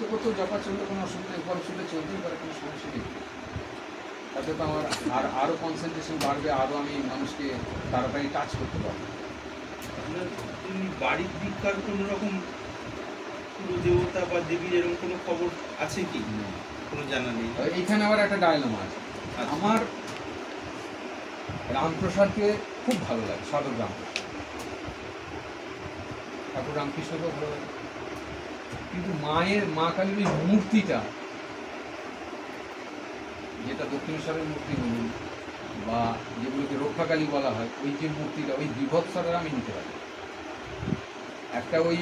করতে করতেও জপা চললে কোনো অসুবিধা নেই, পরে চলে চলতেই পারে, কোনো সমস্যা নেই। তাতে তো আমার আরও কনসেন্ট্রেশন বাড়বে, আরও আমি মানুষকে তাড়াতাড়ি টাচ করতে পারবো। আপনার বাড়ির দিককার কোনো রকম পুরো দেবতা বা দেবীর এরকম কোনো খবর আছে কি? কোনো জানা নেই। এইখানে আবার একটা ডায়লমা আছে। আমার রামপ্রসাদকে খুব ভালো লাগে, সাধক রামপ্রসাদ, ঠাকুর রামকৃষ্ণকেও ভালো লাগে, কিন্তু মা কালীর ওই মূর্তিটা, যেটা দক্ষিণেশ্বরের মূর্তি বলুন বা যেগুলোকে রক্ষাকালী বলা হয়, ওই যে মূর্তিটা, ওই বিভৎসরের আমি নিতে পারি। একটা ওই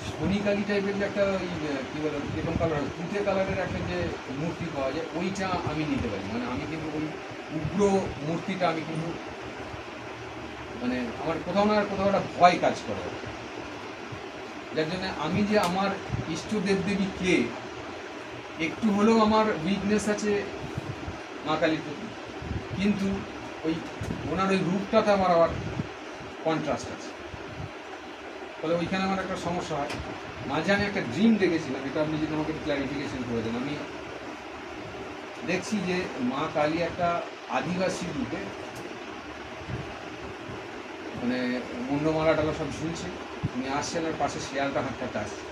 শনিকালী টাইপের যে একটা ওই কী বলে এরকম কালার, পুঁতে কালারের একটা যে মূর্তি পাওয়া যায়, ওইটা আমি নিতে পারি। মানে আমি কিন্তু ওই উগ্র মূর্তিটা আমি কিন্তু মানে আমার কোথাও না কোথাও একটা ভয় কাজ করে, যার জন্য আমি যে আমার ইষ্ট দেবদেবী কে, একটু হলেও আমার উইকনেস আছে মা কালীর প্রতি, কিন্তু ওই ওনার ওই রূপটাতে আমার আবার কন্ট্রাস্ট আছে, ফলে ওইখানে আমার একটা সমস্যা হয়। মাঝে আমি একটা ড্রিম দেখেছিলাম, এটা আপনি যদি আমাকে ক্ল্যারিফিকেশন করে দেন। আমি দেখছি যে মা কালী একটা আদিবাসী রূপে, মানে মুন্ডমালা টালা সব ঝুলছে, উনি আসছেন আর পাশে শেয়ালটা হাঁটতে আসছে,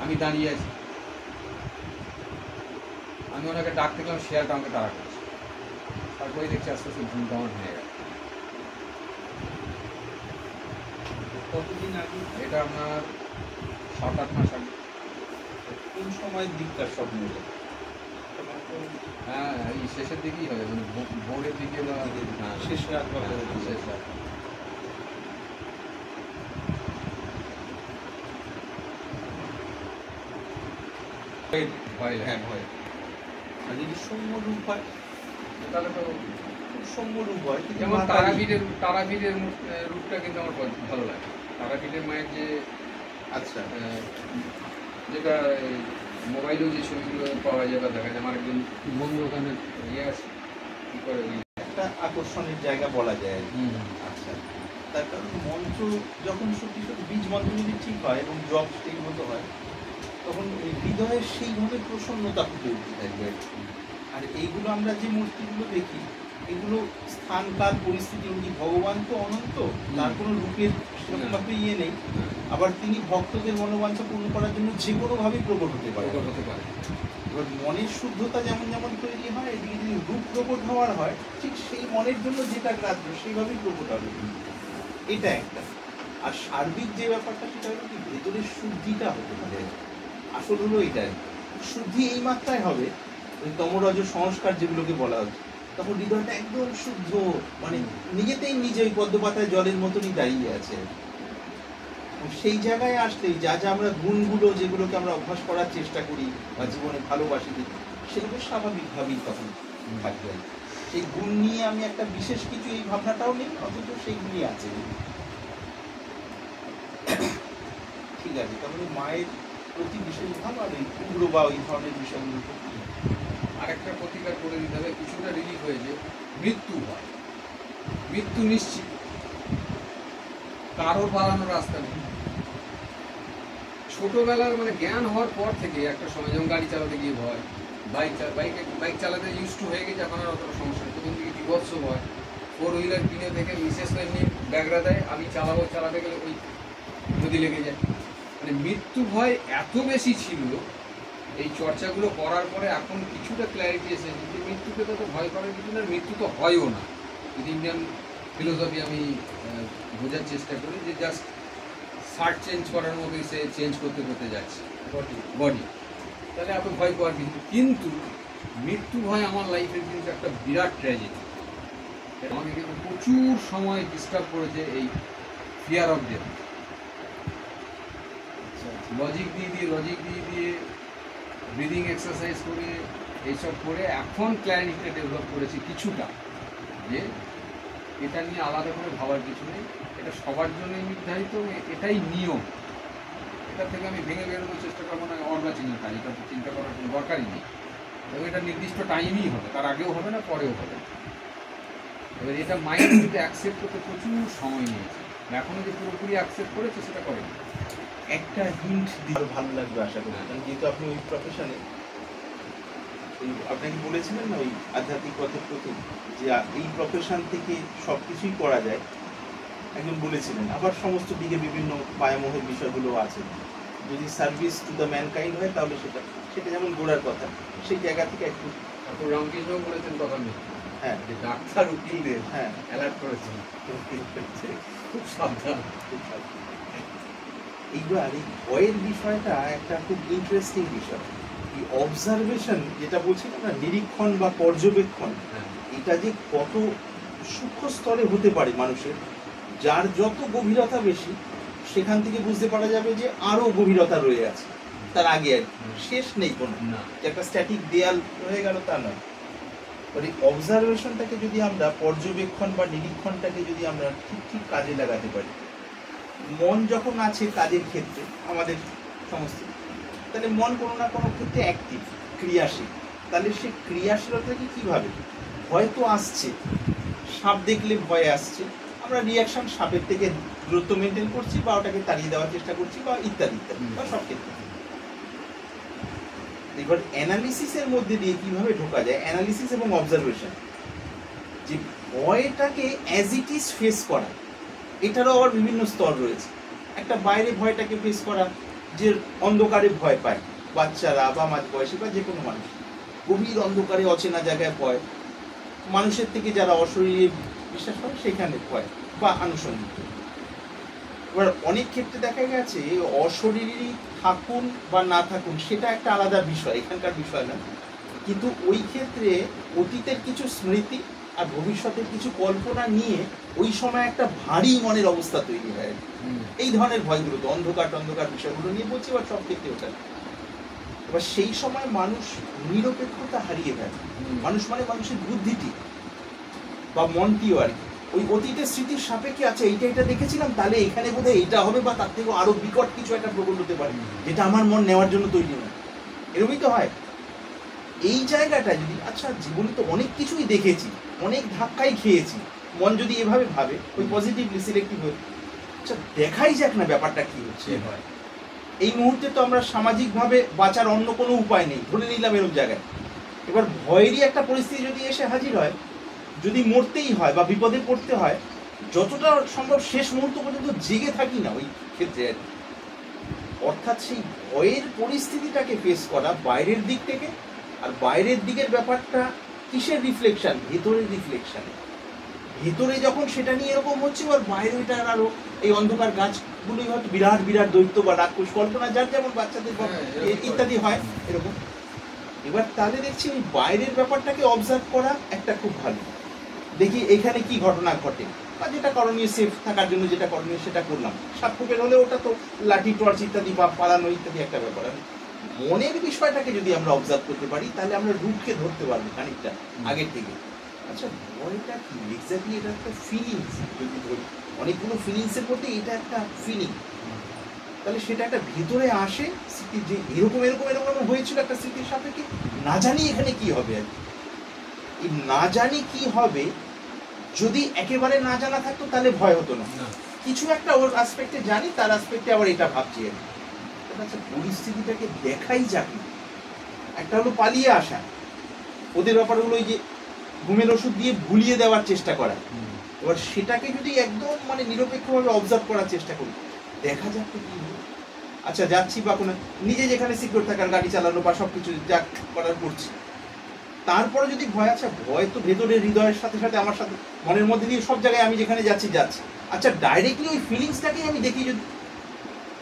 আমি দাঁড়িয়ে আছি, আমি ওনাকে ডাক দেখলাম, শেয়ালটা আমাকে তাড়া করছে, তারপরে দেখছি আস্তে আস্তে ঘুমটা আমার ভেঙে গেল। কতদিন আগে? এটা আপনার 7-8 মাস আগে। কোন সময়ের দিককার স্বপ্ন? হ্যাঁ, এই শেষের দিকেই হবে, মানে ভোরের দিকে বা শেষ রাত বা শেষ রাত। ভয় লাগে। হ্যাঁ, ভয়। আর যদি সৌম্য রূপ হয়, তাহলে তো সৌম্য রূপ হয়, যেমন তারাপীঠের রূপটা কিন্তু আমার ভালো লাগে। তারাপীঠের মায়ের যে আচ্ছা, যেটা মোবাইলেও যে ছবিগুলো পাওয়া যায় বা দেখা যায়, আমার একজন বন্ধু ওখানে ইয়ে আছে, কী করে একটা আকর্ষণের জায়গা বলা যায় আর কি। আচ্ছা, তার কারণ মন্ত্র যখন সত্যি সত্যি বীজ মন্ত্র যদি ঠিক হয় এবং জব ঠিক মতো হয়, তখন হৃদয়ের সেইভাবে প্রসন্নতা ফুটে উঠতে থাকবে। আর এইগুলো আমরা যে মূর্তিগুলো দেখি, এগুলো স্থান কাল পরিস্থিতি অনুযায়ী, ভগবান তো অনন্ত, তার কোনো রূপের সেরকমভাবে ইয়ে নেই। আবার তিনি ভক্তদের মনোবাঞ্ছা পূর্ণ করার জন্য যে কোনোভাবেই প্রকট হতে পারে। এবার মনের শুদ্ধতা যেমন যেমন তৈরি হয়, এদিকে যদি রূপ প্রকট হওয়ার হয়, ঠিক সেই মনের জন্য যেটা গ্রাহ্য সেইভাবেই প্রকট হবে, এটা একটা। আর সার্বিক যে ব্যাপারটা, সেটা হলো কি ভেতরের শুদ্ধিটা হতে পারে। আসল হলো এটাই, শুদ্ধি এই মাত্রায় হবে, ওই তমরজ সংস্কার যেগুলোকে বলা হচ্ছে, তখন হৃদয়টা একদম শুদ্ধ, মানে নিজেতেই নিজে ওই পদ্মপাতায় জলের মতনই দাঁড়িয়ে আছে। সেই জায়গায় আসলেই যা যা আমরা গুণগুলো, যেগুলোকে আমরা অভ্যাস করার চেষ্টা করি বা জীবনে ভালোবাসি, সেগুলো স্বাভাবিকভাবেই তখন থাকবে। সেই গুণ নিয়ে আমি একটা বিশেষ কিছু এই ভাবনাটাও নেই, অথচ সেইগুলি আছে। ঠিক আছে, তাহলে মায়ের প্রতি বিশেষ ভাব আর এই উগ্র বা ওই ধরনের বিষয়গুলো আরেকটা প্রতিকার করে দিতে হবে, কিছুটা রিলিফ হয়েছে। মৃত্যু হয়, মৃত্যু নিশ্চিত, কারোর পালানোর রাস্তা নেই। ছোটবেলার মানে জ্ঞান হওয়ার পর থেকে একটা সময়, যেমন গাড়ি চালাতে গিয়ে ভয়, বাইক চালাতে ইউজ টু হয়ে গেছে, এখন আর অতটা সমস্যা নেই। প্রথম দিকে বিভৎস ভয়, 4 হুইলার কিনে থেকে মিসেস এমনি ব্যাগরা দেয়, আমি চালাতে গেলে ওই নদী লেগে যায়। মানে মৃত্যু ভয় এত বেশি ছিল, এই চর্চাগুলো করার পরে এখন কিছুটা ক্ল্যারিটি এসেছে যে মৃত্যুকে তো ভয় করার কিছু না, মৃত্যু তো হয়ও না। যদি ইন্ডিয়ান ফিলোসফি আমি বোঝার চেষ্টা করি, যে জাস্ট শার্ট চেঞ্জ করার মতোই সে চেঞ্জ করতে যাচ্ছে বডি, তাহলে এত ভয় পাওয়ার কিছু। কিন্তু মৃত্যু ভয় আমার লাইফের কিন্তু একটা বিরাট ট্র্যাজেডি। আমাকে কিন্তু প্রচুর সময় ডিস্টার্ব করেছে এই ফিয়ার অফ ডেথ। লজিক দিয়ে ব্রিদিং এক্সারসাইজ করে এইসব করে এখন ক্ল্যারিটিটা ডেভেলপ করেছি কিছুটা, যে এটা নিয়ে আলাদা করে ভাবার কিছু নেই, এটা সবার জন্যই নির্ধারিত, এটাই নিয়ম। এটা থেকে আমি ভেঙে বেরোনোর চেষ্টা করবো না, অর্বাচীনের কাজ, এটা চিন্তা করার কোনো দরকারই নেই। এবং এটা নির্দিষ্ট টাইমই হবে, তার আগেও হবে না, পরেও হবে না। এবার এটা মাইন্ড কিন্তু অ্যাকসেপ্ট করতে প্রচুর সময় নিয়েছে, এখনও যে পুরোপুরি অ্যাকসেপ্ট করেছে সেটা করেনি। একটা হিন্ট দিলে ভালো লাগবে আশা করি, কারণ যেহেতু আপনি ওই প্রফেশনে, ওই আপনাকে বলেছিলেন না ওই আধ্যাত্মিক পথের প্রতি, যে এই প্রফেশন থেকে সব কিছুই করা যায়, একজন বলেছিলেন। আবার সমস্ত দিকে বিভিন্ন মায়ামোহের বিষয়গুলো আছে। যদি সার্ভিস টু দ্য ম্যানকাইন্ড হয় তাহলে সেটা সেটা যেমন গোড়ার কথা, সেই জায়গা থেকে একটু ঠাকুর রামকৃষ্ণ বলেছেন কথা নেই, হ্যাঁ যে ডাক্তার উকিলদের হ্যাঁ অ্যালার্ট করেছেন খুব সাবধান। এইবার এই ভয়ের বিষয়টা একটা খুব ইন্টারেস্টিং বিষয়। এই অবজারভেশন যেটা বলছিলাম না, নিরীক্ষণ বা পর্যবেক্ষণ, হ্যাঁ, এটা যে কত সূক্ষ্ম স্তরে হতে পারে মানুষের, যার যত গভীরতা বেশি সেখান থেকে বুঝতে পারা যাবে যে আরো গভীরতা রয়ে আছে তার আগে আর কি। শেষ নেই কোনো, না যে একটা স্ট্যাটিক দেয়াল হয়ে গেল তা নয়। আর এই অবজারভেশনটাকে যদি আমরা, পর্যবেক্ষণ বা নিরীক্ষণটাকে যদি আমরা ঠিক ঠিক কাজে লাগাতে পারি, মন যখন আছে কাজের ক্ষেত্রে আমাদের সমস্ত, তাহলে মন কোনো না কোনো ক্ষেত্রে অ্যাক্টিভ, ক্রিয়াশীল। তাহলে সে ক্রিয়াশীলতাকে কীভাবে, ভয় তো আসছে, সাপ দেখলে ভয় আসছে, আমরা রিয়াকশন সাপের থেকে দূরত্ব মেনটেন করছি বা ওটাকে তাড়িয়ে দেওয়ার চেষ্টা করছি বা ইত্যাদি ইত্যাদি, বা সব ক্ষেত্রে। এবার অ্যানালিসিসের মধ্যে দিয়ে কিভাবে ঢোকা যায়, অ্যানালিসিস এবং অবজারভেশন, যে ভয়টাকে অ্যাজ ইট ইজ ফেস করা, এটারও আবার বিভিন্ন স্তর রয়েছে। একটা বাইরে ভয়টাকে ফেস করা, যে অন্ধকারে ভয় পায় বাচ্চারা বা মাঝ বয়সী বা যে কোনো মানুষ, গভীর অন্ধকারে অচেনা জায়গায় ভয়, মানুষের থেকে যারা অশরীরে বিশ্বাস করে সেখানে ভয় বা আনুষঙ্গিক। এবার অনেক ক্ষেত্রে দেখা গেছে অশরীরী থাকুন বা না থাকুন সেটা একটা আলাদা বিষয়, এখানকার বিষয় না, কিন্তু ওই ক্ষেত্রে অতীতের কিছু স্মৃতি আর ভবিষ্যতের কিছু কল্পনা নিয়ে ওই সময় একটা ভারী মনের অবস্থা তৈরি হয়। এই ধরনের ভয়গুলো তো অন্ধকার টন্ধকার বিষয়গুলো নিয়ে বলছি, বা সব ক্ষেত্রে ওটা। এবার সেই সময় মানুষ নিরপেক্ষতা হারিয়ে ফেলে। মানুষ মানে মানুষের বুদ্ধিটি বা মনটিও আর কি ওই অতীতের স্মৃতির সাপেক্ষে আছে, এইটা এটা দেখেছিলাম, তাহলে এখানে বোধহয় এইটা হবে, বা তার থেকেও আরো বিকট কিছু একটা প্রকল্প হতে পারে যেটা আমার মন নেওয়ার জন্য তৈরি নয়। এরকমই তো হয়। এই জায়গাটা যদি, আচ্ছা জীবনে তো অনেক কিছুই দেখেছি, অনেক ধাক্কাই খেয়েছি, মন যদি এভাবে ভাবে ওই পজিটিভলি সিলেক্টিভ হয়ে, আচ্ছা দেখাই যাক না ব্যাপারটা কি হচ্ছে। হয় এই মুহূর্তে তো আমরা সামাজিকভাবে বাঁচার অন্য কোনো উপায় নেই, ধরে নিলাম এরকম জায়গায়। এবার ভয়েরই একটা পরিস্থিতি যদি এসে হাজির হয়, যদি মরতেই হয় বা বিপদে পড়তে হয়, যতটা সম্ভব শেষ মুহূর্ত পর্যন্ত জেগে থাকি না ওই ক্ষেত্রে। অর্থাৎ সেই ভয়ের পরিস্থিতিটাকে ফেস করা বাইরের দিক থেকে, আর বাইরের দিকের ব্যাপারটা কিসের রিফ্লেকশন, ভেতরের রিফ্লেকশন। ভেতরে যখন সেটা নিয়ে এরকম হচ্ছে, আর বাইরে এটা আরো এই অন্ধকার গাছগুলোই হয়তো বিরাট বিরাট দৈত্য বা রাক্ষস কল্পনা, যার যেমন বাচ্চাদের ইত্যাদি হয় এরকম। এবার তাহলে দেখছি ওই বাইরের ব্যাপারটাকে অবজার্ভ করা একটা খুব ভালো, দেখি এখানে কি ঘটনা ঘটে, বা যেটা করণীয় সেফ থাকার জন্য যেটা করণীয় সেটা করলাম। সাপখোপের হলে ওটা তো লাঠি টর্চ ইত্যাদি বা পালানো ইত্যাদি একটা ব্যাপার। মনের বিষয়টাকে যদি আমরা অবজার্ভ করতে পারি তাহলে আমরা রুটকে ধরতে পারবো খানিকটা আগের থেকে। আচ্ছা ভয়টা কি এক্স্যাক্টলি, এটা একটা ফিলিংস, যদি ধরি অনেকগুলো ফিলিংসের মধ্যে এটা একটা ফিলিং, তাহলে সেটা একটা ভিতরে আসে স্মৃতি, যে এরকম এরকম এরকম হয়েছিল একটা স্মৃতির সাপেক্ষে, না জানি এখানে কি হবে। আর এই না জানি কি হবে যদি একেবারে না জানা থাকতো তাহলে ভয় হতো না, কিছু একটা ওর আসপেক্টে জানি, তার আসপেক্টে আবার এটা ভাবছি। আচ্ছা পরিস্থিতিটাকে দেখাই যাক। একটা হলো পালিয়ে আসা, ওদের ব্যাপার হলো ওই যে ঘুমের ওষুধ দিয়ে ভুলিয়ে দেওয়ার চেষ্টা করা। এবার সেটাকে যদি একদম মানে নিরপেক্ষভাবে অবজার্ভ করার চেষ্টা করি, দেখা যাক তো কি হবে। আচ্ছা যাচ্ছি বা কোনো নিজে যেখানে সিকিউর থাকার, গাড়ি চালানো বা সব কিছু যা করার করছি, তারপরে যদি ভয়, আচ্ছা ভয় তো ভেতরের হৃদয়ের সাথে সাথে আমার সাথে মনের মধ্যে দিয়ে সব জায়গায় আমি যেখানে যাচ্ছি, আচ্ছা ডাইরেক্টলি ওই ফিলিংসটাকেই আমি দেখি, যদি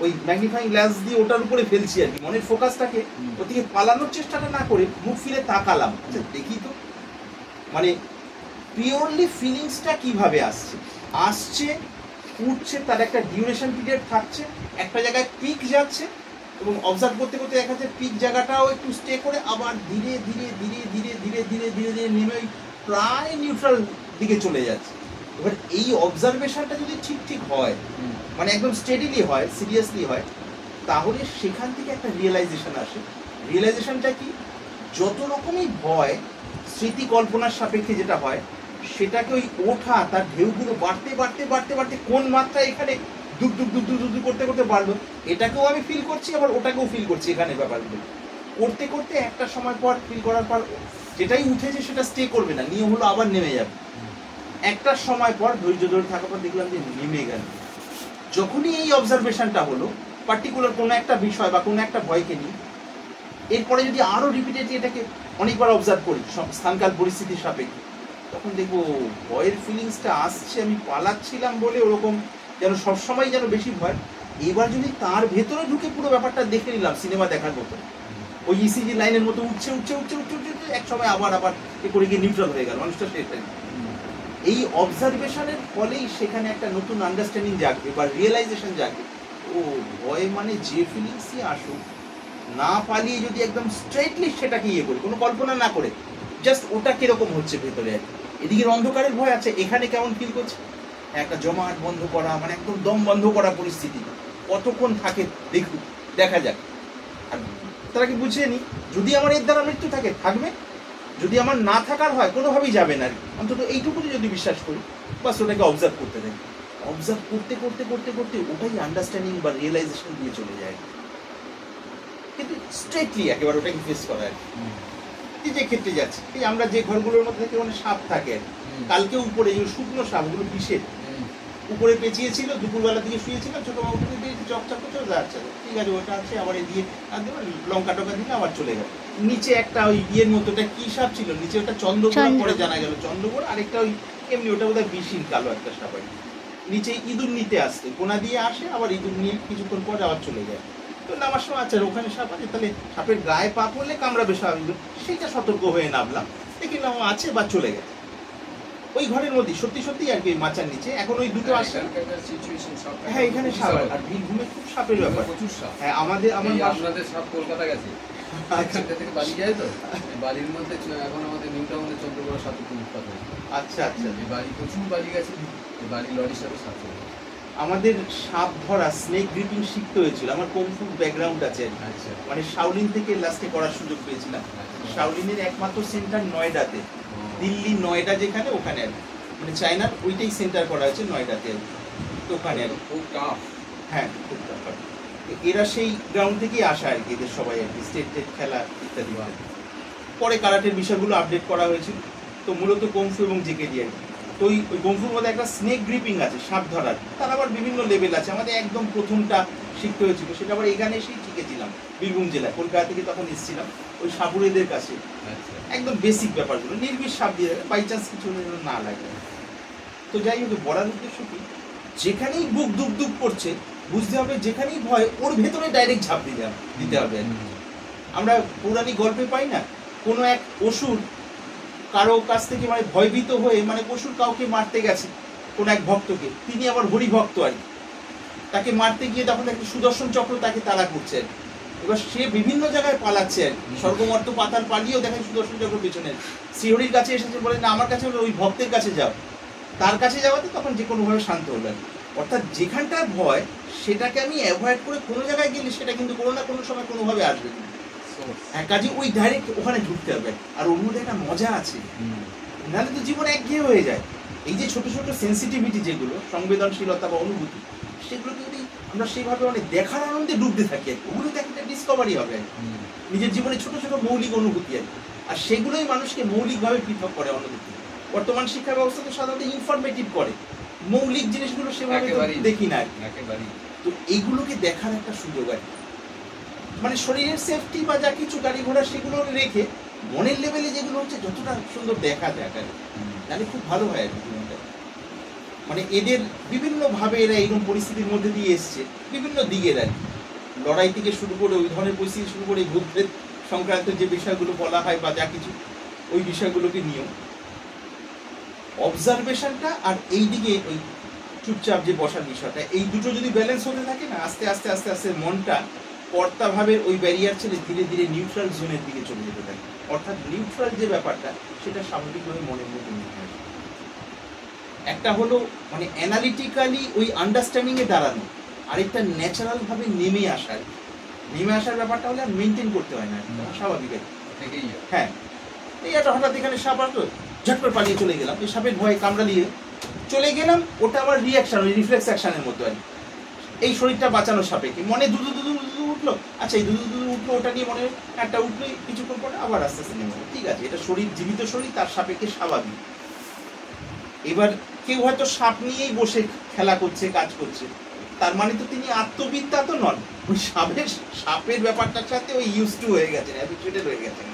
ওই ম্যাগনিফাইং গ্লাস দিয়ে ওটার উপরে ফেলছি আর কি, মনের ফোকাসটাকে ওদিকে পালানোর চেষ্টাটা না করে মুখ ফিরে তাকালাম, আচ্ছা দেখি তো মানে পিওরলি ফিলিংসটা কিভাবে আসছে উঠছে, তার একটা ডিউরেশন পিরিয়ড থাকছে, একটা জায়গায় পিক যাচ্ছে, এবং অবজার্ভ করতে করতে দেখা যাচ্ছে পিক জায়গাটাও একটু স্টে করে আবার ধীরে ধীরে ধীরে ধীরে ধীরে ধীরে ধীরে ধীরে নেমে প্রায় নিউট্রাল দিকে চলে যাচ্ছে। এবার এই অবজারভেশনটা যদি ঠিক ঠিক হয়, মানে একদম স্টেডিলি হয়, সিরিয়াসলি হয়, তাহলে সেখান থেকে একটা রিয়েলাইজেশন আসে। রিয়েলাইজেশনটা কি, যত রকমই ভয় স্মৃতি কল্পনার সাপেক্ষে যেটা হয়, সেটাকে ওই ওঠা, তার ঢেউগুলো বাড়তে বাড়তে বাড়তে বাড়তে কোন মাত্রায় এখানে দুক দুক দুক দুক দুক দুক করতে করতে বাড়লো, এটাকেও আমি ফিল করছি আবার ওটাকেও ফিল করছি। এখানে ব্যাপারগুলো করতে করতে একটা সময় পর ফিল করার পর যেটাই উঠেছে সেটা স্টে করবে না, নিয়ে হলো আবার নেমে যাবে। একটা সময় পর ধৈর্য ধরে থাকার পর দেখলাম যে নেমে গেল। যখনই এই অবজারভেশনটা হলো পার্টিকুলার কোনো একটা বিষয় বা কোনো একটা ভয়কে নিয়ে, এরপরে যদি আরো রিপিটেডলি এটাকে অনেকবার অবজার্ভ করি স্থানকাল পরিস্থিতির সাপেক্ষে, তখন দেখবো ভয়ের ফিলিংসটা আসছে, আমি পালাচ্ছিলাম বলে ওরকম যেন সবসময় যেন বেশি ভয়। এবার যদি তার ভেতরে ঢুকে পুরো ব্যাপারটা দেখে নিলাম সিনেমা দেখার মতো, ওই ইসিজি লাইনের মতো উঠছে উঠছে উঠছে উঠছে উঠছে, এক সময় আবার আবার এ করে গিয়ে নিউট্রাল হয়ে গেল মানুষটা। সেটাই এই অবজারভেশনের ফলেই সেখানে একটা নতুন আন্ডারস্ট্যান্ডিং জাগবে বা রিয়েলাইজেশন জাগবে। ও ভয় মানে যে ফিলিংসই আসুক, না পালিয়ে যদি একদম স্ট্রেটলি সেটাকে ইয়ে করি, কোনো কল্পনা না করে, জাস্ট ওটা কিরকম হচ্ছে ভেতরে। এদিকে অন্ধকারের ভয় আছে, এখানে কেমন ফিল করছে, একটা জমাট বন্ধ করা মানে একদম দম বন্ধ করা পরিস্থিতি কতক্ষণ থাকে দেখুন, দেখা যাক। আর তারা কি বুঝিয়ে নি, যদি আমার এর দ্বারা মৃত্যু থাকে থাকবে, যদি আমার না থাকার হয় কোনোভাবেই যাবে না। অন্তত এইটুকুনি যদি বিশ্বাস করি, বাস ওটাকে অবজার্ভ করতে দেয়। অবজার্ভ করতে করতে করতে করতে ওটাই আন্ডারস্ট্যান্ডিং বা রিয়েলাইজেশন দিয়ে চলে যায়। কিন্তু স্ট্রেটলি একেবারে ওটাকে ফেস করা আর কি। যে ক্ষেত্রে যাচ্ছে, এই আমরা যে ঘরগুলোর মধ্যে থেকে মানে সাপ থাকে, কালকে উপরে যে শুকনো সাপ ওগুলো বিষের উপরে পেঁচিয়েছিল, দুপুরবেলা দিকে শুয়েছিলাম, ছোট বাবু দিয়ে চকচক করছে, যাচ্ছে ঠিক আছে ওটা আছে, আবার এদিকে লঙ্কা টঙ্কা দিলে আবার চলে গেল। নিচে একটা ওই ইয়ের মতো, ওটা কি সাপ ছিল নিচে, ওটা চন্দ্রবোড়া, পরে জানা গেল চন্দ্রবোড়া, আরেকটা ওই এমনি ওটা বোধহয় বিষিন কালো একটা সাপ। নিচে ইঁদুর নিতে আসছে, কোনা দিয়ে আসে, আবার ইঁদুর নিয়ে কিছুক্ষণ পর আবার চলে যায়। তো নামার সময় আচ্ছা ওখানে সাপ আছে, তাহলে সাপের গায়ে পা পড়লে কামড়াবে স্বাভাবিক, সেইটা সতর্ক হয়ে নামলাম, দেখলাম আছে বা চলে গেছে। ওই ঘরের মধ্যে সত্যি সত্যি আর কি মাচার নিচে এখন ওই দুটো আসছে। হ্যাঁ এখানে সাপ, আর বীরভূমে খুব সাপের ব্যাপার, প্রচুর সাপ। হ্যাঁ আমাদের আপনাদের সাপ কলকাতা গেছে, এখান থেকে বাড়ি যায় তো, বাড়ির মধ্যে এখন আমাদের নিউ টাউনে 14 বড় সাপ উৎপাত হয়েছে। আচ্ছা আচ্ছা, বাড়ি প্রচুর বাড়ি গেছে, বাড়ি লরির সাথে সাপ। আমাদের সাপ ধরা স্নেক গ্রিপিং শিখতে হয়েছিল, আমার কমফু ব্যাকগ্রাউন্ড আছে, মানে শাওলিন থেকে লাস্টে করার সুযোগ পেয়েছিলাম। শাওলিনের একমাত্র সেন্টার নয়ডাতে, দিল্লি নয়ডা যেখানে, ওখানে আর মানে চায়নার ওইটাই সেন্টার করা হয়েছে নয়ডাতে আর তো ওখানে আর খুব টাফ। হ্যাঁ খুব টাফ। এরা সেই গ্রাউন্ড থেকেই আসা আর কি, এদের সবাই আর কি স্টেট খেলা ইত্যাদি। পরে কারাটের বিষয়গুলো আপডেট করা হয়েছিল। তো মূলত কমফু এবং জেকেডি আর কি। তো ওই কমফুর মধ্যে একটা স্নেক গ্রিপিং আছে, সাপ ধরার, তার আবার বিভিন্ন লেভেল আছে। আমাদের একদম প্রথমটা শিখতে হয়েছিল, সেটা আবার এখানে এসেই শিখেছিলাম বীরভূম জেলায়, কলকাতা থেকে তখন এসেছিলাম ওই সাপুরেদের কাছে। একদম বেসিক ব্যাপারগুলো, নির্বিষ সাপ দিয়ে বাই চান্স কিছু না লাগে। তো যাই হোক, বলার উদ্দেশ্য কি, যেখানেই বুক দুক দুক করছে বুঝতে হবে, যেখানেই ভয় ওর ভেতরে ডাইরেক্ট ঝাঁপ দিতে হবে। আমরা পৌরাণিক গল্পে পাই না, কোনো এক অসুর কারো কাছ থেকে মানে ভয়ভীত হয়ে, মানে অসুর কাউকে মারতে গেছে, কোন এক ভক্তকে, তিনি আবার হরিভক্ত আর কি, তাকে মারতে গিয়ে তখন একটা সুদর্শন চক্র তাকে তাড়া করছে। এবার সে বিভিন্ন জায়গায় পালাচ্ছে আর কি, স্বর্গমর্ত পাতাল পালিয়েও দেখেন সুদর্শন চক্র পেছনে। শ্রীহরির কাছে এসেছে, বলে না আমার কাছে ওই ভক্তের কাছে যাও, তার কাছে যাওয়াতে তখন যে কোনোভাবে শান্ত হলেন। অর্থাৎ যেখানটার ভয় সেটাকে আমি অ্যাভয়েড করে কোনো জায়গায় গেলে সেটা কিন্তু কোনো না কোনো সময় কোনোভাবে আসবে। হ্যাঁ, কাজে ওই ডাইরেক্ট ওখানে ঢুকতে হবে। আর ওর মধ্যে একটা মজা আছে, নাহলে তো জীবন একঘেয়ে হয়ে যায়। এই যে ছোট ছোট সেন্সিটিভিটি যেগুলো, সংবেদনশীলতা বা অনুভূতি, সেগুলো যদি আমরা সেইভাবে অনেক দেখার আনন্দে ডুবতে থাকি, ওগুলোতে একটা ডিসকভারি হবে নিজের জীবনে ছোট ছোট মৌলিক অনুভূতি আর কি। আর সেগুলোই মানুষকে মৌলিকভাবে পৃথক করে অন্যদিকে। বর্তমান শিক্ষা ব্যবস্থা তো সাধারণত ইনফরমেটিভ করে, মৌলিক জিনিসগুলো সেভাবে দেখি না। তো এইগুলোকে দেখার একটা সুযোগ আর কি, মানে শরীরের সেফটি বা যা কিছু গাড়ি ঘোড়া সেগুলো রেখে মনের লেভেলে যেগুলো হচ্ছে যতটা সুন্দর দেখা যায়, তাহলে খুব ভালো হয় আর কি। মানে এদের বিভিন্নভাবে এরা এইরকম পরিস্থিতির মধ্যে দিয়ে এসছে, বিভিন্ন দিকের আর কি, লড়াই থেকে শুরু করে ওই ধরনের পরিস্থিতি শুরু করে ভূতপ্রেত সংক্রান্ত যে বিষয়গুলো বলা হয় বা যা কিছু, ওই বিষয়গুলোকে নিয়েও অবজারভেশনটা আর এই দিকে ওই চুপচাপ যে বসার বিষয়টা, এই দুটো যদি ব্যালেন্স হতে থাকে না, আস্তে আস্তে আস্তে আস্তে মনটা কর্তাভাবে ওই ব্যারিয়ার ছেড়ে ধীরে ধীরে নিউট্রাল জোনের দিকে চলে যেতে থাকে। অর্থাৎ নিউট্রাল যে ব্যাপারটা সেটা স্বাভাবিকভাবে মনের মধ্যে নিতে হয়। একটা হলো মানে অ্যানালিটিক্যালি ওই আন্ডারস্ট্যান্ডিংয়ে দাঁড়ানো, আরেকটা ন্যাচারালভাবে নেমে আসার। নেমে আসার ব্যাপারটা হলে আর মেনটেন করতে হয় না, স্বাভাবিক। হ্যাঁ, এই একটা হঠাৎ এখানে সাপ আসলো, ঝট করে পালিয়ে চলে গেলাম, এই সাপের ভয়ে কামড়ালিয়ে চলে গেলাম, ওটা আমার রিয়াকশন, ওই রিফ্লেক্স অ্যাকশনের মতো আর এই শরীরটা বাঁচানোর সাপেক্ষে মনে দুধু দুধু দুধু উঠলো, আচ্ছা এই দুধু দুধু উঠলো, ওটা নিয়ে মনে একটা উঠলো, কিছুক্ষণ পরে আবার আস্তে আস্তে নেমে গেলো। ঠিক আছে, এটা শরীর, জীবিত শরীর, তার সাপেক্ষে স্বাভাবিক। এবার কেউ হয়তো সাপ নিয়েই বসে খেলা করছে, কাজ করছে, তার মানে তো তিনি আত্মবিদ্যা তো নন, ওই সাপের ব্যাপারটার সাথে ওই ইউজ টু হয়ে গেছেন, হ্যাবিচুয়েটেড হয়ে গেছেন।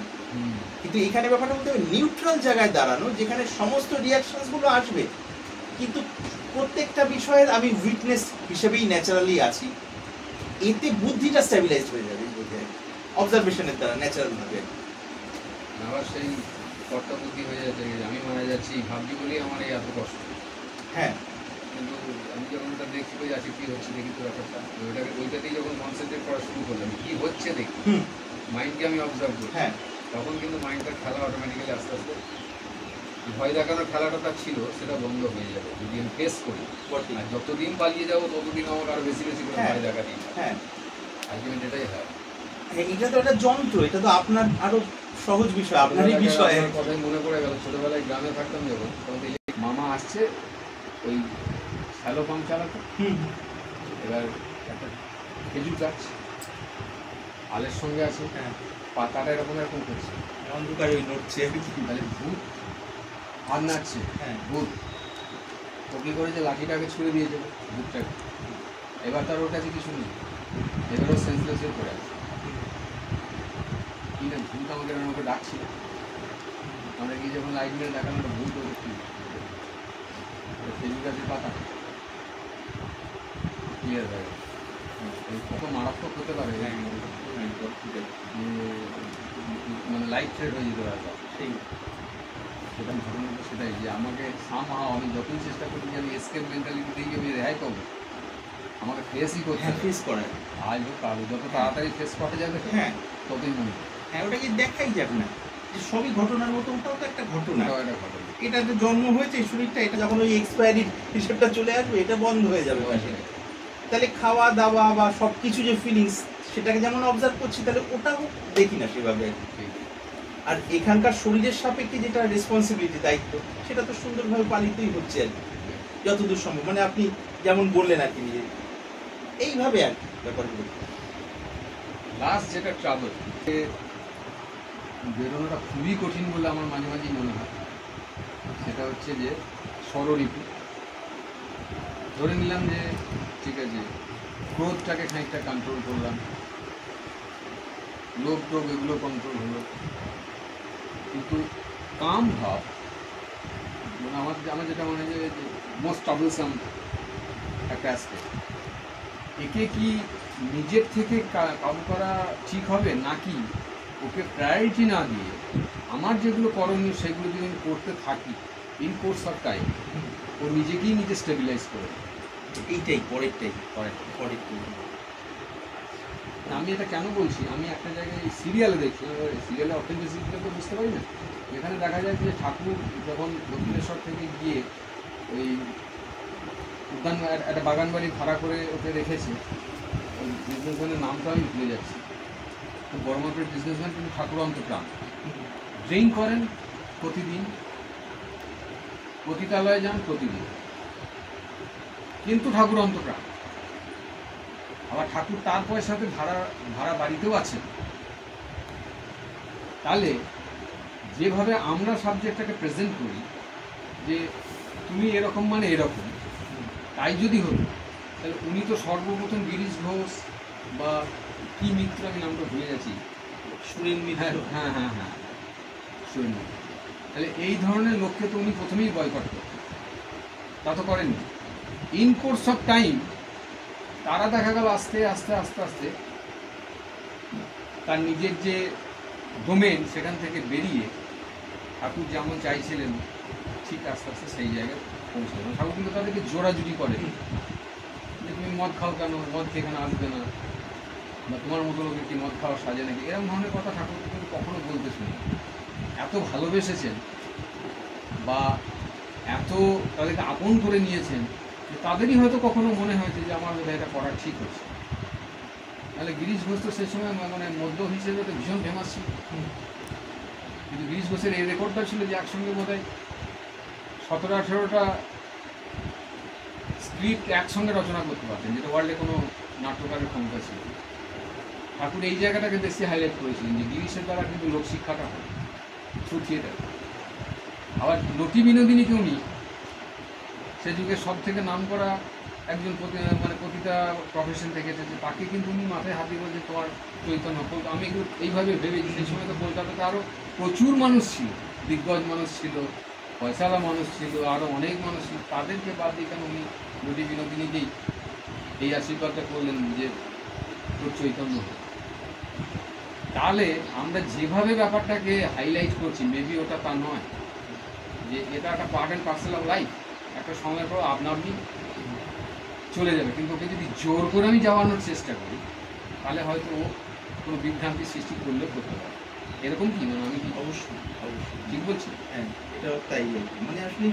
কিন্তু এখানে ব্যাপারটা বলতে হবে নিউট্রাল জায়গায় দাঁড়ানো, যেখানে সমস্ত রিয়াকশনস গুলো আসবে, কিন্তু প্রত্যেকটা বিষয়ের আমি উইটনেস হিসেবেই ন্যাচারালি আছি, এতে বুদ্ধিটা স্ট্যাবিলাইজড হয়ে যাবে অবজারভেশনের দ্বারা ন্যাচারাল ভাবে। আবার সেই কর্তা বুদ্ধি হয়ে যাচ্ছে যে আমি মারা যাচ্ছি ভাবছি বলেই আমার এই এত কষ্ট। হ্যাঁ, কিন্তু আমি যখন ওটা দেখছি যে আজকে কী হচ্ছে দেখি তো ব্যাপারটা, ওইটাতেই যখন কনসেন্ট্রেট করা শুরু করলাম কী হচ্ছে দেখি, মাইন্ডকে আমি অবজার্ভ করি, হ্যাঁ, তখন কিন্তু মাইন্ডটার খেলা অটোমেটিক্যালি আস্তে আস্তে ভয় দেখানোর খেলাটা তার ছিল সেটা বন্ধ হয়ে যাবে যদি আমি ফেস করি। আর যতদিন পালিয়ে যাবো ততদিন আমাকে আরো বেশি বেশি করে ভয় দেখা দিই। হ্যাঁ, আলটিমেট এটাই হয়। এটা তো একটা যন্ত্র, এটা তো আপনার আরো সহজ বিষয়, আপনারই বিষয়। কথাই মনে পড়ে গেল, ছোটবেলায় গ্রামে থাকতাম যখন, তখন মামা আসছে ওই শ্যালো পাম্প চালাতো, এবার একটা খেজুর গাছ আলের সঙ্গে আছে, পাতাটা এরকম এরকম করছে, অন্ধকারে ওই নড়ছে, তাহলে ভূত আর নাচছে, ভূত ও কী করেছে লাঠিটাকে ছুঁড়ে দিয়েছে ভূতটাকে, এবার তার ওর কাছে কিছু নেই, এবার ও সেন্সলেস হয়ে পড়ে আছে। কিনা ভূত আমাকে ডাকছিল, আমরা গিয়ে যখন লাইট মেরে দেখানো একটা ভূত ওদের কি খেজুর গাছের পাতা ক্লিয়ার হয়ে গেছে। কত মারাত্মক হতে পারে, মানে লাইফ থ্রেট হয়ে যেতে পারে। সেই সেটা ঘটনাটা সেটাই যে আমাকে সামহাও আমি যতই চেষ্টা করি যে আমি এসকেপ মেন্টালিটি দিয়ে আমি রেহাই পাবো, আমাকে ফেসই করতে হবে, ফেস করার আজ হোক কাল যত তাড়াতাড়ি ফেস করা যাবে ততই মনে হয়। হ্যাঁ, ওটাকে দেখাই যাবে না যে সবই ঘটনার মতো, ওটাও তো একটা ঘটনা। এটা যে জন্ম হয়েছে শরীরটা, এটা যখন ওই এক্সপায়ারি হিসেবটা চলে আসবে এটা বন্ধ হয়ে যাবে। তাহলে খাওয়া দাওয়া বা সব কিছু যে ফিলিংস সেটাকে যেমন অবজার্ভ করছি, তাহলে ওটাও দেখি না সেভাবে। আর এখানকার শরীরের সাপেক্ষে যেটা রেসপন্সিবিলিটি, দায়িত্ব, সেটা তো সুন্দরভাবে পালিতই হচ্ছে আর কি, যতদূর সম্ভব। মানে আপনি যেমন বললেন আর কি, নিজে এইভাবে আর কি ব্যাপারগুলো। লাস্ট যেটা ট্রাভেল বেরোনোটা খুবই কঠিন বলে আমার মাঝে মাঝেই মনে হয়, সেটা হচ্ছে যে ষড়ঋতু। ধরে নিলাম যে ঠিক আছে ক্রোধটাকে খানিকটা কন্ট্রোল করলাম, লোভ টোভ এগুলো কন্ট্রোল হলো, কিন্তু কাম ভাব মানে আমার যেটা মনে হয় যে মোস্ট ট্রাভেলসাম একটা অ্যাসপেক্ট, একে কি নিজের থেকে কাম করা ঠিক হবে, নাকি ওকে প্রায়োরিটি না দিয়ে আমার যেগুলো করণীয় সেগুলো যদি আমি করতে থাকি ইন কোর্স অফ টাইম, ও নিজেকেই নিজে স্টেবিলাইজ করে। এইটাই পরেরটাই। আমি এটা কেন বলছি, আমি একটা জায়গায় সিরিয়ালে দেখছি, সিরিয়ালে অথেন্টিসিটিটা তো বুঝতে পারি না, এখানে দেখা যায় যে ঠাকুর যখন দক্ষিণেশ্বর থেকে গিয়ে ওই উদ্যান একটা বাগান বাড়ি ভাড়া করে ওকে রেখেছে, ওই বিজনেসম্যানের নামটা আমি ভুলে যাচ্ছি, খুব বড় মাপের বিজনেসম্যান, কিন্তু ঠাকুর অন্তপ্রাণ, ড্রিঙ্ক করেন প্রতিদিন, পতিতালয়ে যান প্রতিদিন, কিন্তু ঠাকুর অন্তপ্রাণ। আবার ঠাকুর তার পয়সাতে ভাড়া বাড়িতেও আছেন। তাহলে যেভাবে আমরা সাবজেক্টটাকে প্রেজেন্ট করি যে তুমি এরকম মানে এরকম, তাই যদি হতো তাহলে উনি তো সর্বপ্রথম গিরিশ ঘোষ বা কি মিত্র, আমি নামটা ভুলে যাচ্ছি, সুরেন মিত্র, হ্যাঁ সুরেন মিত্র, তাহলে এই ধরনের লোককে তো উনি প্রথমেই বয়কট করতেন, তা তো করেননি। ইন কোর্স অফ টাইম তারা দেখা গেল আস্তে আস্তে আস্তে আস্তে তার নিজের যে ডোমেন সেখান থেকে বেরিয়ে ঠাকুর যেমন চাইছিলেন ঠিক আস্তে আস্তে সেই জায়গায় পৌঁছালেন। ঠাকুর কিন্তু তাদেরকে জোড়াজুড়ি করেন যে তুমি মদ খাও কেন, মদ খেয়ে এখানে আসবে না, বা তোমার মতো লোকের কি মদ খাওয়া সাজে নাকি, এরকম ধরনের কথা ঠাকুরকে কিন্তু কখনো বলতে শুনি। এত ভালোবেসেছেন বা এত তাদেরকে আপন করে নিয়েছেন যে তাদেরই হয়তো কখনো মনে হয়েছে যে আমার বোধহয় এটা করা ঠিক হচ্ছে। তাহলে গিরিশ ঘোষ তো সেই সময় মানে মধ্য হিসেবে তো ভীষণ ফেমাস ছিল, কিন্তু গিরিশ ঘোষের এই রেকর্ডটা ছিল যে একসঙ্গে বোধহয় 17-18টা স্ক্রিপ্ট একসঙ্গে রচনা করতে পারতেন, যেটা ওয়ার্ল্ডে কোনো নাট্যকারের ক্ষমতা ছিল। ঠাকুর এই জায়গাটাকে বেশি হাইলাইট করেছিলেন যে গিরিশের দ্বারা কিন্তু লোকশিক্ষাটা হয় থ্রু থিয়েটার। আবার নটি বিনোদিনী কেউ নেই, সে যুগের সব থেকে নাম করা একজন মানে প্রতিটা প্রফেশন থেকে এসেছে, তাকে কিন্তু উনি মাথায় হাত দিয়ে বলছে তোমার চৈতন্য। আমি একটু এইভাবে ভেবেছি, সেই সময় তো কলকাতাতে আরও প্রচুর মানুষ ছিল, দিগ্গজ মানুষ ছিল, পয়সাওয়ালা মানুষ ছিল, আরও অনেক মানুষ ছিল, তাদেরকে বাদ দিয়ে কেন উনি নটি বিনোদিনীকেই এই আশীর্বাদটা করলেন যে তোর চৈতন্য। তাহলে আমরা যেভাবে ব্যাপারটাকে হাইলাইট করছি, মেবি ওটা তা নয়, যে এটা একটা part and parcel of life, একটা সময়ের পর আপনা আপনি চলে যাবে। কিন্তু ওকে যদি জোর করে আমি যাওয়ানোর চেষ্টা করি, তাহলে হয়তো ও কোনো বিভ্রান্তি সৃষ্টি করলেও করতে পারে। এরকম কি মানে আমি কি অবশ্যই অবশ্যই ঠিক বলছি? হ্যাঁ, এটা তাই আর কি। মানে আসলে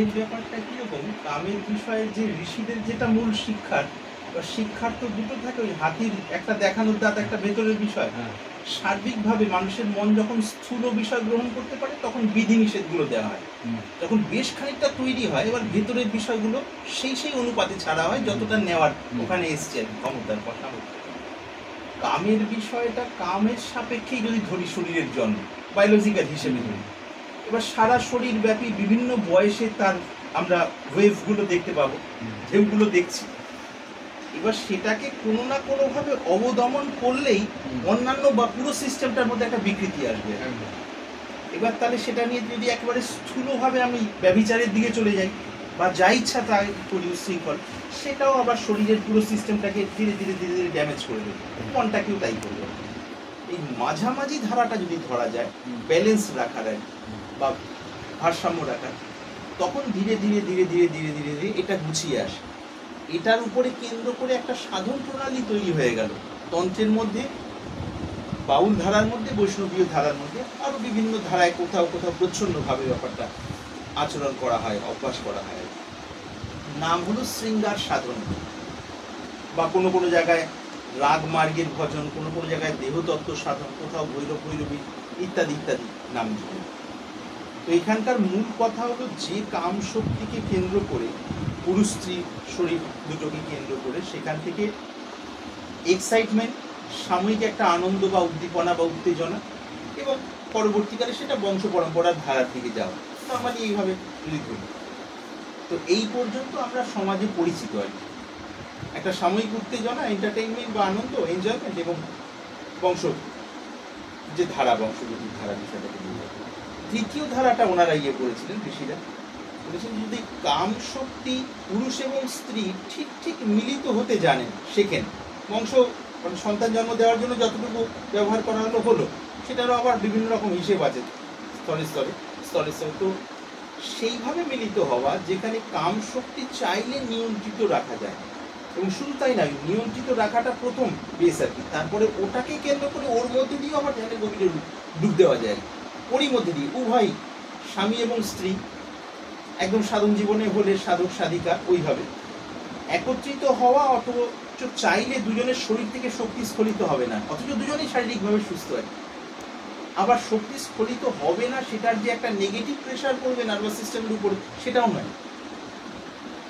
এই ব্যাপারটা কিরকম, কামের বিষয়ে যে ঋষিদের যেটা মূল শিক্ষার বা শিক্ষার তো দুটো থাকে, ওই হাতির একটা দেখানোর দাঁত, একটা ভেতরের বিষয়। হ্যাঁ, সার্বিকভাবে মানুষের মন যখন স্থূল বিষয় গ্রহণ করতে পারে তখন বিধি নিষেধগুলো দেওয়া হয়। যখন বেশ খানিকটা তৈরি হয়, এবার ভেতরের বিষয়গুলো সেই অনুপাতে ছাড়া হয় যতটা নেওয়ার ওখানে এসছে আর কি, ক্ষমতার কথা। কামের বিষয়টা কামের সাপেক্ষেই যদি ধরি, শরীরের জন্ম বায়োলজিক্যাল হিসেবে ধরি, এবার সারা শরীর ব্যাপী বিভিন্ন বয়সে তার আমরা ওয়েভগুলো দেখতে পাবো, ঢেউগুলো দেখছি। এবার সেটাকে কোনো না কোনোভাবে অবদমন করলেই অন্যান্য বা পুরো সিস্টেমটার মধ্যে একটা বিকৃতি আসবে। এবার তাহলে সেটা নিয়ে যদি একেবারে স্থূলভাবে আমি ব্যভিচারের দিকে চলে যাই বা যা ইচ্ছা তাই করি উশৃঙ্খল, সেটাও আবার শরীরের পুরো সিস্টেমটাকে ধীরে ধীরে ধীরে ধীরে ড্যামেজ করে দেবে, মনটাকেও তাই করবে। এই মাঝামাঝি ধারাটা যদি ধরা যায়, ব্যালেন্স রাখার বা ভারসাম্য রাখার, তখন ধীরে ধীরে ধীরে ধীরে ধীরে ধীরে ধীরে এটা গুছিয়ে আসে। এটার উপরে কেন্দ্র করে একটা সাধন প্রণালী তৈরি হয়ে গেল তন্ত্রের মধ্যে, বাউল ধারার মধ্যে, বৈষ্ণবীয় ধারার মধ্যে, আরো বিভিন্ন ধারায় কোথাও কোথাও প্রচ্ছন্নভাবে ব্যাপারটা আচরণ করা হয়, অভ্যাস করা হয়। নাম হলো শৃঙ্গার সাধন, বা কোনো কোনো জায়গায় রাগ মার্গের ভজন, কোনো কোনো জায়গায় দেহতত্ত্ব সাধন, কোথাও ভৈরব ভৈরবী ইত্যাদি ইত্যাদি নাম যুক্ত। তো এখানকার মূল কথা হলো যে কাম শক্তিকে কেন্দ্র করে, পুরুষ স্ত্রী শরীর দুটোকে কেন্দ্র করে, সেখান থেকে এক্সাইটমেন্ট, সাময়িক একটা আনন্দ বা উদ্দীপনা বা উত্তেজনা, এবং পরবর্তীকালে সেটা বংশ পরম্পরার ধারার দিকে যাওয়া, নর্মালি এইভাবে যদি ধরি। তো এই পর্যন্ত আমরা সমাজে পরিচিত আর কি, একটা সাময়িক উত্তেজনা, এন্টারটেইনমেন্ট বা আনন্দ, এনজয়মেন্ট, এবং বংশ যে ধারা, বংশগতির ধারা বিষয়টাকে নিয়ে। তৃতীয় ধারাটা ওনারা করেছিলেন ঋষিরা, বলেছেন যদি কাম শক্তি পুরুষ এবং স্ত্রী ঠিক ঠিক মিলিত হতে জানেন, শেখেন, বংশ মানে সন্তান জন্ম দেওয়ার জন্য যতটুকু ব্যবহার করা হলো সেটারও আবার বিভিন্ন রকম হিসেব আছে স্তরে স্তরে স্তরে স্তরে। তো সেইভাবে মিলিত হওয়া যেখানে কাম শক্তি চাইলে নিয়ন্ত্রিত রাখা যায়, এবং শুধু তাই নয়, নিয়ন্ত্রিত রাখাটা প্রথম বেস আর কি, তারপরে ওটাকে কেন্দ্র করে ওর মধ্যে দিয়ে আবার ধ্যানে গভীরে ডুব দেওয়া যায়, ওরই মধ্যে দিয়ে উভয় স্বামী এবং স্ত্রী একদম সাধন জীবনে হলে সাধক সাধিকা ওইভাবে একত্রিত হওয়া, অথচ চাইলে দুজনের শরীর থেকে শক্তি স্খলিত হবে না, অথচ দুজনেই শারীরিকভাবে সুস্থ হয়। আবার শক্তি স্খলিত হবে না সেটার যে একটা নেগেটিভ প্রেশার পড়বে নার্ভাস সিস্টেমের উপরে, সেটাও নয়।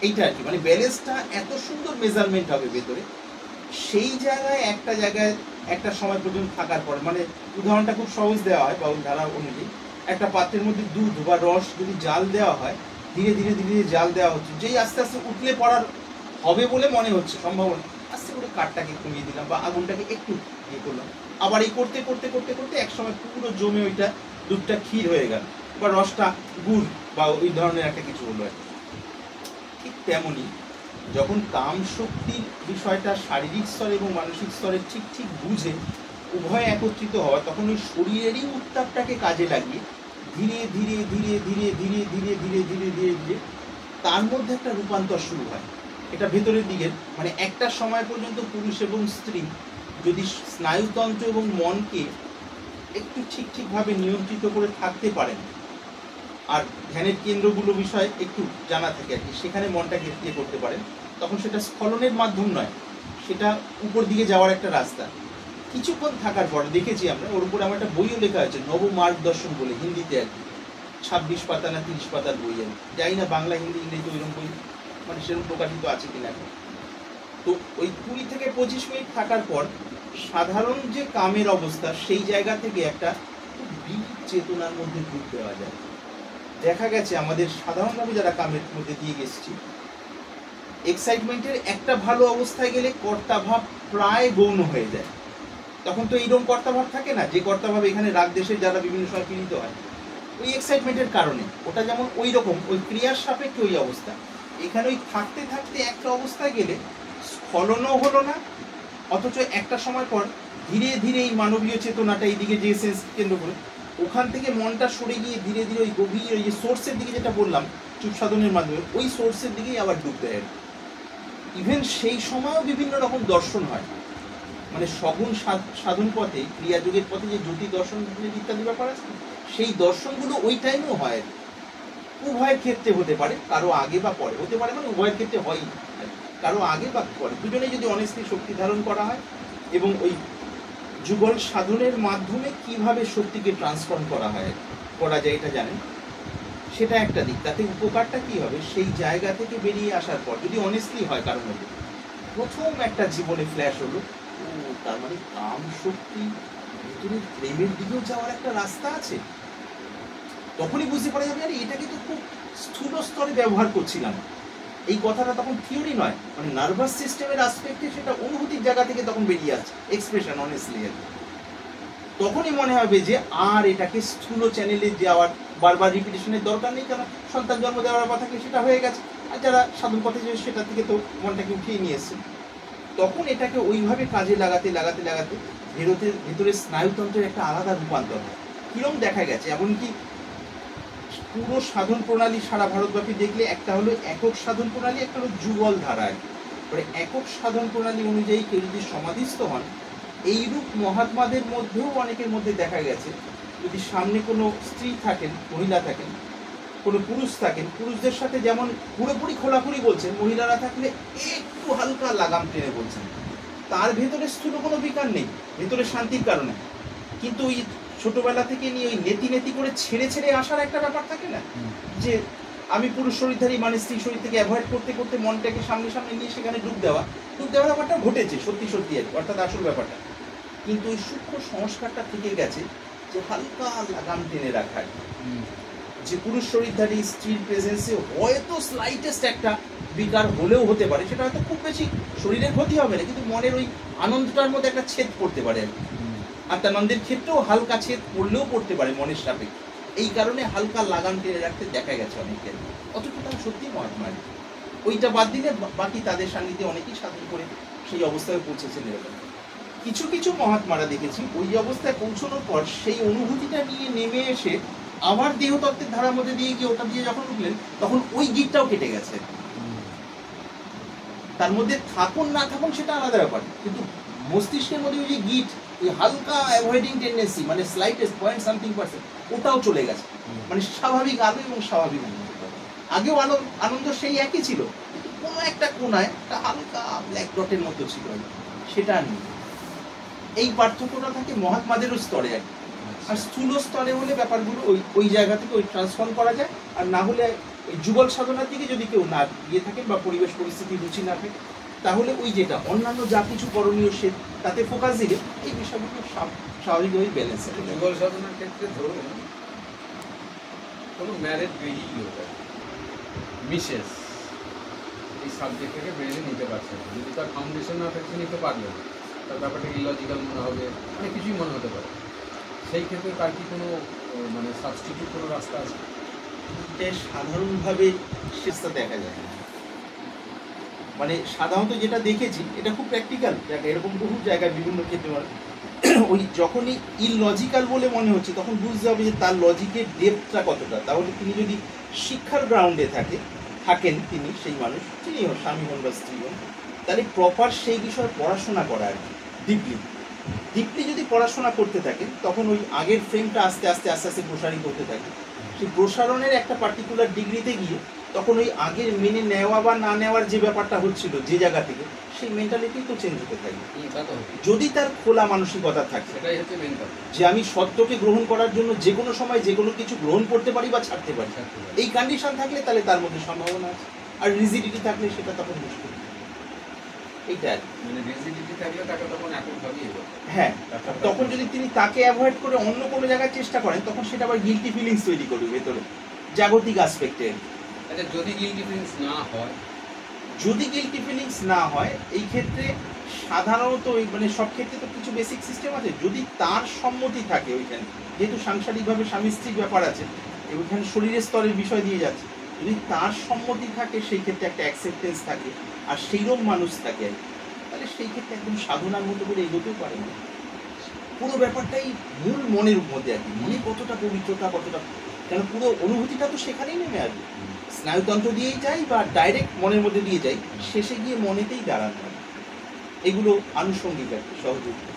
এইটা আর কি, মানে ব্যালেন্সটা এত সুন্দর মেজারমেন্ট হবে ভেতরে, সেই জায়গায় একটা সময় পর্যন্ত থাকার পর, মানে উদাহরণটা খুব সহজ দেওয়া হয় বাউল ধারা অনুযায়ী, একটা পাত্রের মধ্যে দুধ বা রস যদি জাল দেওয়া হয়, ধীরে ধীরে ধীরে ধীরে জাল দেওয়া হচ্ছে, যেই আস্তে আস্তে উতলে পড়ার হবে বলে মনে হচ্ছে সম্ভাবনা, আস্তে করে কাঠটাকে কমিয়ে দিলাম বা আগুনটাকে একটু ইয়ে করলাম, আবার এই করতে করতে করতে করতে একসময় পুরো জমে ওইটা দুধটা ক্ষীর হয়ে গেল, বা রসটা গুড় বা ওই ধরনের একটা কিছু হলো। ঠিক তেমনই যখন কাম শক্তির বিষয়টা শারীরিক স্তরে এবং মানসিক স্তরে ঠিক ঠিক বুঝে উভয় একত্রিত হওয়া, তখন ওই শরীরেরই উত্তাপটাকে কাজে লাগিয়ে ধীরে ধীরে ধীরে ধীরে ধীরে ধীরে ধীরে ধীরে ধীরে ধীরে তার মধ্যে একটা রূপান্তর শুরু হয়। এটা ভেতরের দিকের, মানে একটা সময় পর্যন্ত পুরুষ এবং স্ত্রী যদি স্নায়ুতন্ত্র এবং মনকে একটু ঠিক ঠিকভাবে নিয়ন্ত্রিত করে থাকতে পারেন, আর ধ্যানের কেন্দ্রগুলো বিষয়ে একটু জানা থাকে আর কি, সেখানে মনটাকে ইয়ে করতে পারেন, তখন সেটা স্খলনের মাধ্যম নয়, সেটা উপর দিকে যাওয়ার একটা রাস্তা। কিছুক্ষণ থাকার পর দেখেছি আমরা, ওর উপরে আমার একটা বইও লেখা আছে, নবমার্গদর্শন বলে, হিন্দিতে আর কি, 26 পাতা না 30 পাতার বই, আমি জানি না বাংলা হিন্দি ইংরেজি ওইরকম বই মানে সেরকম প্রকাশিত আছে কিনা এখন। তো ওই 20 থেকে 25 মিনিট থাকার পর সাধারণ যে কামের অবস্থা সেই জায়গা থেকে একটা বিট চেতনার মধ্যে ঢুক দেওয়া যায়। দেখা গেছে আমাদের সাধারণভাবে যারা কামের মধ্যে দিয়ে গেছি, এক্সাইটমেন্টের একটা ভালো অবস্থায় গেলে কর্তাভাব প্রায় গৌণ হয়ে যায়। তখন তো এইরকম কর্তাভাব থাকে না, যে কর্তাভাব এখানে রাগ দেশে যারা বিভিন্ন সময় পীড়িত হয় ওই এক্সাইটমেন্টের কারণে, ওটা যেমন ওই রকম ওই ক্রিয়ার সাপেক্ষে ওই অবস্থা। এখানে ওই থাকতে থাকতে একটা অবস্থায় গেলে স্খলনও হলো না, অথচ একটা সময় পর ধীরে ধীরে এই মানবীয় চেতনাটা এইদিকে যে সেন্স কেন্দ্র করে ওখান থেকে মনটা সরে গিয়ে ধীরে ধীরে ওই গভীর ওই যে সোর্সের দিকে, যেটা বললাম চুপ সাধনের মাধ্যমে, ওই সোর্সের দিকেই আবার ডুব দেয়। ইভেন সেই সময়ও বিভিন্ন রকম দর্শন হয়, মানে সগুণ সাধন পথে ক্রিয়াযোগের পথে যে জ্যোতি দর্শন ইত্যাদি ব্যাপার আছে, সেই দর্শনগুলো ওই টাইমেও হয়। উভয়ের ক্ষেত্রে হতে পারে, কারো আগে বা পরে হতে পারে, মানে উভয়ের ক্ষেত্রে হয়ই, কারো আগে বা পরে, দুজনেই যদি অনেস্টলি শক্তি ধারণ করা হয় এবং ওই যুগল সাধনের মাধ্যমে কিভাবে শক্তিকে ট্রান্সফর্ম করা যায় এটা জানেন, সেটা একটা দিক। তাতে উপকারটা কি হবে, সেই জায়গা থেকে বেরিয়ে আসার পর যদি অনেস্টলি হয় কারোর মধ্যে, প্রথম একটা জীবনে ফ্ল্যাশ হলো, ও তার মানে কাম শক্তি ভিতরে প্রেমের দিকেও যাওয়ার একটা রাস্তা আছে। তখনই বুঝতে পারা যাবে আরে এটাকে তো খুব স্থূল স্তরে ব্যবহার করছিলাম। এই কথাটা তখন থিওরি নয়, মানে নার্ভাস সিস্টেমের আসপেক্টে সেটা অনুভূতির জায়গা থেকে তখন বেরিয়ে আসছে এক্সপ্রেশন অনেস্টলি। তখনই মনে হবে যে আর এটাকে স্থূল চ্যানেলে যাওয়ার বারবার রিপিটেশনের দরকার নেই, কারণ সন্তান জন্ম দেওয়ার কথা কি সেটা হয়ে গেছে, আর যারা সাধন পথে যে সেটা থেকে তো মনটাকে উঠিয়ে নিয়ে এসছে। তখন এটাকে ওইভাবে কাজে লাগাতে লাগাতে লাগাতে ভেতরে স্নায়ুতন্ত্রের একটা আলাদা রূপান্তর হয়। কিরম দেখা গেছে, এমনকি পুরো সাধন প্রণালী সারা ভারতব্যাপী দেখলে একটা হলো একক সাধন প্রণালী, একটা হলো যুগল ধারা। মানে একক সাধন প্রণালী অনুযায়ী কেউ যদি সমাধিস্থ হন, এইরূপ মহাত্মাদের মধ্যেও অনেকের মধ্যে দেখা গেছে যদি সামনে কোনো স্ত্রী থাকেন, মহিলা থাকেন, কোনো পুরুষ থাকেন, পুরুষদের সাথে যেমন পুরোপুরি খোলাখুলি বলছেন, মহিলারা থাকলে একটু হালকা লাগাম টেনে বলছেন, তার ভেতরে স্থূল কোনো বিকার নেই, ভেতরে শান্তির কারণে। কিন্তু ওই ছোটবেলা থেকে নিয়ে ওই নেতি নেতি করে ছেড়ে ছেড়ে আসার একটা ব্যাপার থাকে না, যে আমি পুরুষ শরীরধারী মানে স্ত্রী শরীর থেকে অ্যাভয়েড করতে করতে মনটাকে সামনে সামনে নিয়ে সেখানে ডুব দেওয়ার ব্যাপারটা ঘটেছে সত্যি সত্যি আর অর্থাৎ আসল ব্যাপারটা। কিন্তু ওই সূক্ষ্ম সংস্কারটা থেকে গেছে যে হালকা লাগাম টেনে রাখার, যে পুরুষ শরীরধারী স্ত্রীর প্রেজেন্সে হয়তো স্লাইটেস্ট একটা বিকার হলেও হতে পারে, সেটা হয়তো খুব বেশি শরীরের ক্ষতি হবে না, কিন্তু মনের ওই আনন্দটার মধ্যে একটা ছেদ পড়তে পারে আর কি। আত্মানন্দের ক্ষেত্রেও হালকা ছেদ পড়লেও পড়তে পারে মনের সাপেক্ষে। এই কারণে হালকা লাগাম টেনে রাখতে দেখা গেছে অনেকের, অথচ তারা সত্যি মহাত্মা। ওইটা বাদ দিলে বাকি তাদের সান্নিধ্যে অনেকেই সাধন করে সেই অবস্থায় পৌঁছেছেন। এরকম কিছু কিছু মহাত্মারা দেখেছি ওই অবস্থায় পৌঁছানোর পর সেই অনুভূতিটা নিয়ে নেমে এসে আবার দেহতত্ত্বের ধারার মধ্যে দিয়ে গিয়ে ওটা দিয়ে যখন উঠলেন, তখন ওই গিটটাও কেটে গেছে। তার মধ্যে থাকুন না থাকুন সেটা আলাদা ব্যাপার, কিন্তু মস্তিষ্কের মধ্যে ওই যে গিট, ওই হালকা অ্যাভয়েডিং টেন্ডেন্সি, মানে স্লাইটেস্ট .something%, ওটাও চলে গেছে। মানে স্বাভাবিক আলো এবং স্বাভাবিক আনন্দ, আগেও আনন্দ সেই একই ছিল, কিন্তু কোনো একটা কোনায় একটা হালকা ব্ল্যাক ডটের মতো ছিল, সেটা নেই। এই পার্থক্যটা থাকে মহাত্মাদেরও স্তরে আর কি। আর স্থূল স্তরে হলে ব্যাপারগুলো ওই জায়গা থেকে ওই ট্রান্সফর্ম করা যায়। আর না হলে ওই যুগল সাধনার দিকে যদি কেউ না গিয়ে থাকেন বা পরিবেশ পরিস্থিতি রুচি না থাকে, তাহলে ওই যেটা অন্যান্য যা কিছু করণীয় সে তাতে ফোকাস দিলে এই বিষয়গুলো স্বাভাবিকভাবেই ব্যালেন্স হবে। যুগল সাধনার ক্ষেত্রে ধরুন কোনো ম্যারেড বেরিয়ে লোক মিসেস এই সাবজেক্টটাকে ব্রেনে নিতে পারছে না, যদি তার ফাউন্ডেশন না থাকে নিতে পারবে না, তার ব্যাপারটা ইলজিক্যাল মনে হবে, অনেক কিছুই মনে হতে পারে। সেই ক্ষেত্রে তার কি কোনো মানে সাবস্টিটিউট কোনো রাস্তা আছে? সাধারণভাবে চেষ্টা দেখা যায় না, মানে সাধারণত যেটা দেখেছি এটা খুব প্র্যাকটিক্যাল জায়গা, এরকম বহু জায়গায় বিভিন্ন ক্ষেত্রে ওই যখনই ইললজিক্যাল বলে মনে হচ্ছে তখন বুঝতে হবে যে তার লজিকের ডেপথটা কতটা। তাহলে তিনি যদি শিক্ষার গ্রাউন্ডে থাকেন তিনি সেই মানুষ, যিনি হন স্বামী হন বা স্ত্রী হন, তাহলে প্রপার সেই বিষয়ে পড়াশোনা করা আর কি, ডিপলি যদি পড়াশোনা করতে থাকেন তখন ওই আগের ফ্রেমটা আস্তে আস্তে আস্তে আস্তে প্রসারিত হতে থাকে। সেই প্রসারণের একটা পার্টিকুলার ডিগ্রিতে গিয়ে তখন ওই আগের মেনে নেওয়া বা না নেওয়ার যে ব্যাপারটা হচ্ছিল যে জায়গা থেকে, সেই মেন্টালিটি তো চেঞ্জ হতে থাকবে। যদি তার খোলা মানসিকতা থাকে যে আমি সত্যকে গ্রহণ করার জন্য যে কোনো সময় যে কোনো কিছু গ্রহণ করতে পারি বা ছাড়তে পারি, এই কন্ডিশন থাকলে তাহলে তার মধ্যে সম্ভাবনা আছে। আর রিজিডিটি থাকলে সেটা তখন মুশকিল। এইটা আর কি। মানে রিজিডিটি থাকলে তাকে তখন এককভাবেই এগোতে হবে। হ্যাঁ, তখন যদি তিনি তাকে অ্যাভয়েড করে অন্য কোনো জায়গায় চেষ্টা করেন তখন সেটা আবার গিলটি ফিলিংস তৈরি করবে ভেতরে, জাগতিক আসপেক্টে। আচ্ছা যদি গিল্টি ফিলিংস না হয়, যদি গিলটি ফিলিংস না হয় এই ক্ষেত্রে সাধারণত মানে সব ক্ষেত্রে তো কিছু বেসিক সিস্টেম আছে, যদি তার সম্মতি থাকে ওইখানে, যেহেতু সাংসারিকভাবে স্বামী স্ত্রীর ব্যাপার আছে, ওইখানে শরীরের স্তরের বিষয় দিয়ে যাচ্ছে, যদি তার সম্মতি থাকে সেই ক্ষেত্রে একটা অ্যাকসেপ্টেন্স থাকে আর সেইরকম মানুষ থাকে, তাহলে সেই ক্ষেত্রে একদম সাধনার মতো করে এগোতেও পারে না। পুরো ব্যাপারটাই মূল মনের মধ্যে আর কি, মনে কতটা পবিত্রতা, কতটা, কেন পুরো অনুভূতিটা তো সেখানেই নেমে আসবে। স্নায়ুতন্ত্র দিয়েই যাই বা ডাইরেক্ট মনের মধ্যে দিয়ে যাই, শেষে গিয়ে মনেতেই দাঁড়ানো হয়। এগুলো আনুষঙ্গিক আর কি, সহযোগিতা।